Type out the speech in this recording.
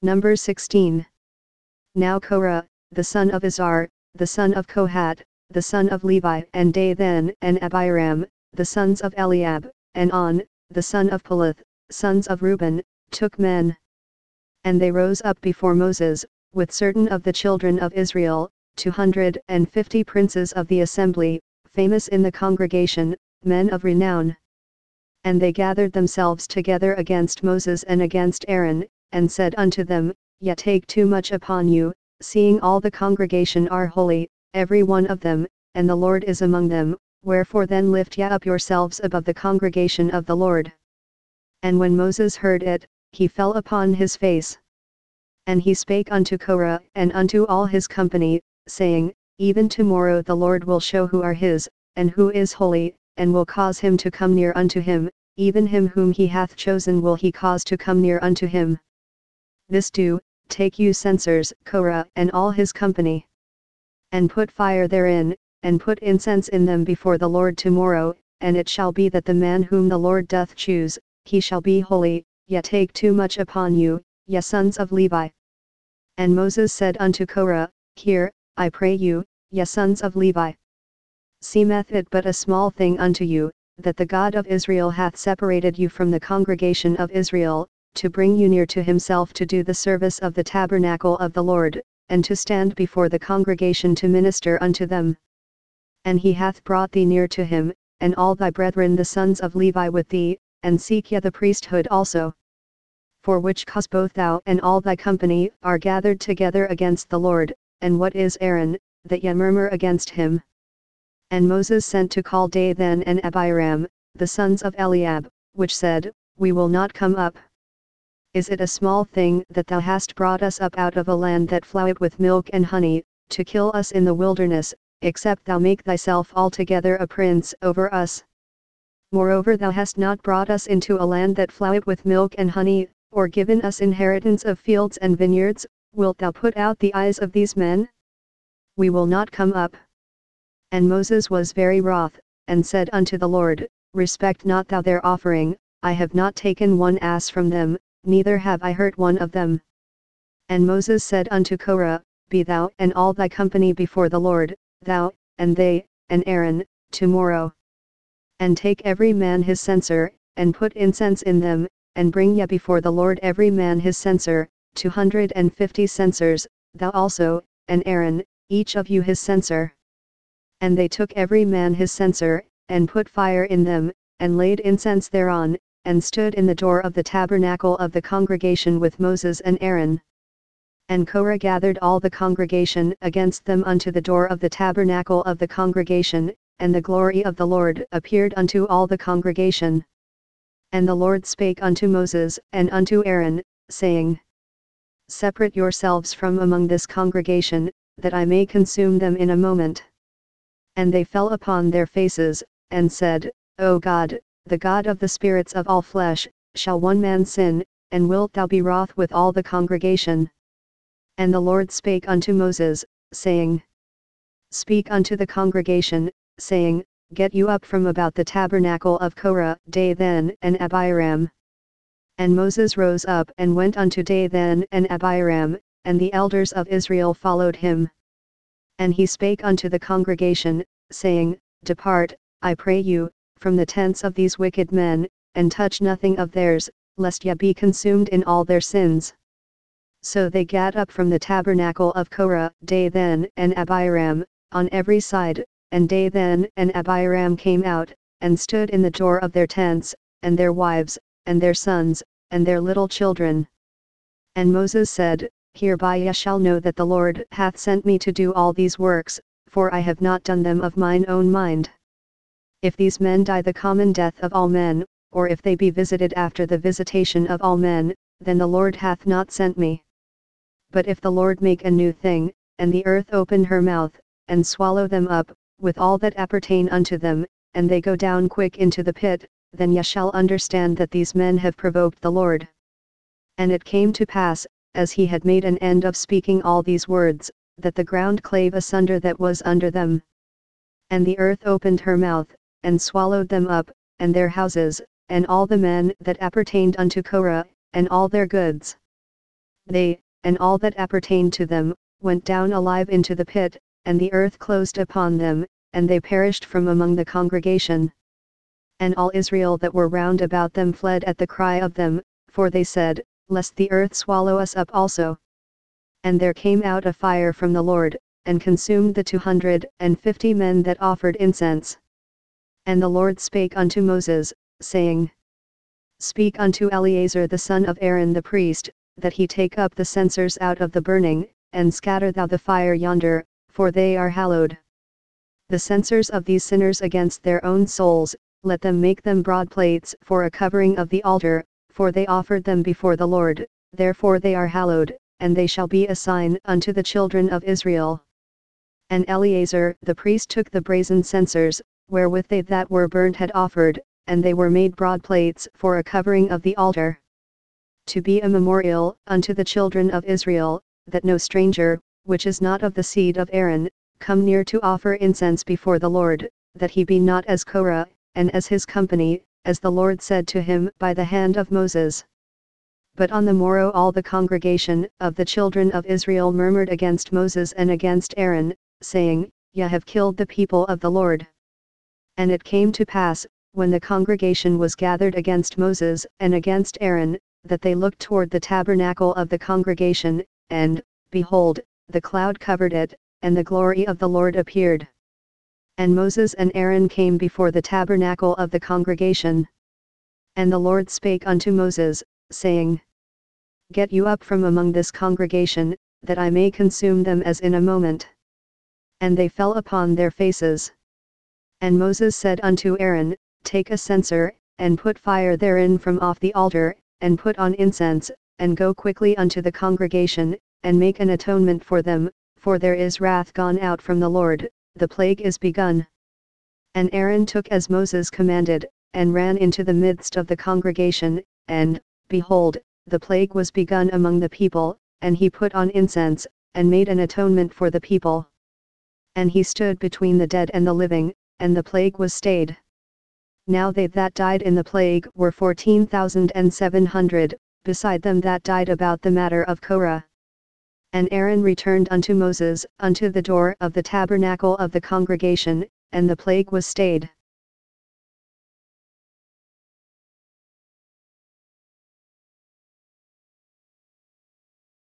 Number 16. Now Korah, the son of Izhar, the son of Kohath, the son of Levi, and Dathan and Abiram, the sons of Eliab, and On, the son of Peleth, sons of Reuben, took men. And they rose up before Moses, with certain of the children of Israel, 250 princes of the assembly, famous in the congregation, men of renown. And they gathered themselves together against Moses and against Aaron, and said unto them, Ye take too much upon you, seeing all the congregation are holy, every one of them, and the Lord is among them, wherefore then lift ye up yourselves above the congregation of the Lord. And when Moses heard it, he fell upon his face. And he spake unto Korah and unto all his company, saying, Even tomorrow the Lord will show who are his, and who is holy, and will cause him to come near unto him, even him whom he hath chosen will he cause to come near unto him. This do, take you censers, Korah and all his company. And put fire therein, and put incense in them before the Lord tomorrow, and it shall be that the man whom the Lord doth choose, he shall be holy, ye take too much upon you, ye sons of Levi. And Moses said unto Korah, Hear, I pray you, ye sons of Levi. Seemeth it but a small thing unto you, that the God of Israel hath separated you from the congregation of Israel, to bring you near to himself to do the service of the tabernacle of the Lord, and to stand before the congregation to minister unto them. And he hath brought thee near to him, and all thy brethren the sons of Levi with thee, and seek ye the priesthood also. For which cause both thou and all thy company are gathered together against the Lord, and what is Aaron, that ye murmur against him? And Moses sent to call Dathan and Abiram, the sons of Eliab, which said, We will not come up. Is it a small thing that thou hast brought us up out of a land that floweth with milk and honey, to kill us in the wilderness, except thou make thyself altogether a prince over us? Moreover thou hast not brought us into a land that floweth with milk and honey, or given us inheritance of fields and vineyards, wilt thou put out the eyes of these men? We will not come up. And Moses was very wroth, and said unto the Lord, Respect not thou their offering, I have not taken one ass from them, neither have I hurt one of them. And Moses said unto Korah, Be thou and all thy company before the Lord, thou, and they, and Aaron, tomorrow. And take every man his censer, and put incense in them, and bring ye before the Lord every man his censer, 250 censers, thou also, and Aaron, each of you his censer. And they took every man his censer, and put fire in them, and laid incense thereon, and stood in the door of the tabernacle of the congregation with Moses and Aaron. And Korah gathered all the congregation against them unto the door of the tabernacle of the congregation, and the glory of the Lord appeared unto all the congregation. And the Lord spake unto Moses and unto Aaron, saying, Separate yourselves from among this congregation, that I may consume them in a moment. And they fell upon their faces, and said, O God, the God of the spirits of all flesh, shall one man sin, and wilt thou be wroth with all the congregation? And the Lord spake unto Moses, saying, Speak unto the congregation, saying, Get you up from about the tabernacle of Korah, Dathan and Abiram. And Moses rose up and went unto Dathan and Abiram, and the elders of Israel followed him. And he spake unto the congregation, saying, Depart, I pray you, from the tents of these wicked men, and touch nothing of theirs, lest ye be consumed in all their sins. So they gat up from the tabernacle of Korah, Dathan and Abiram, on every side, and Dathan and Abiram came out, and stood in the door of their tents, and their wives, and their sons, and their little children. And Moses said, Hereby ye shall know that the Lord hath sent me to do all these works, for I have not done them of mine own mind. If these men die the common death of all men, or if they be visited after the visitation of all men, then the Lord hath not sent me. But if the Lord make a new thing, and the earth open her mouth, and swallow them up, with all that appertain unto them, and they go down quick into the pit, then ye shall understand that these men have provoked the Lord. And it came to pass, as he had made an end of speaking all these words, that the ground clave asunder that was under them. And the earth opened her mouth, and swallowed them up, and their houses, and all the men that appertained unto Korah, and all their goods. They, and all that appertained to them, went down alive into the pit, and the earth closed upon them, and they perished from among the congregation. And all Israel that were round about them fled at the cry of them, for they said, Lest the earth swallow us up also. And there came out a fire from the Lord, and consumed the 250 men that offered incense. And the Lord spake unto Moses, saying, Speak unto Eleazar the son of Aaron the priest, that he take up the censers out of the burning, and scatter thou the fire yonder, for they are hallowed. The censers of these sinners against their own souls, let them make them broad plates for a covering of the altar, for they offered them before the Lord, therefore they are hallowed, and they shall be a sign unto the children of Israel. And Eleazar the priest took the brazen censers, wherewith they that were burnt had offered, and they were made broad plates for a covering of the altar, to be a memorial unto the children of Israel, that no stranger, which is not of the seed of Aaron, come near to offer incense before the Lord, that he be not as Korah, and as his company, as the Lord said to him by the hand of Moses. But on the morrow all the congregation of the children of Israel murmured against Moses and against Aaron, saying, Ye have killed the people of the Lord. And it came to pass, when the congregation was gathered against Moses and against Aaron, that they looked toward the tabernacle of the congregation, and, behold, the cloud covered it, and the glory of the Lord appeared. And Moses and Aaron came before the tabernacle of the congregation. And the Lord spake unto Moses, saying, Get you up from among this congregation, that I may consume them as in a moment. And they fell upon their faces. And Moses said unto Aaron, Take a censer, and put fire therein from off the altar, and put on incense, and go quickly unto the congregation, and make an atonement for them, for there is wrath gone out from the Lord, the plague is begun. And Aaron took as Moses commanded, and ran into the midst of the congregation, and, behold, the plague was begun among the people, and he put on incense, and made an atonement for the people. And he stood between the dead and the living, and the plague was stayed. Now they that died in the plague were 14,700, beside them that died about the matter of Korah. And Aaron returned unto Moses unto the door of the tabernacle of the congregation, and the plague was stayed.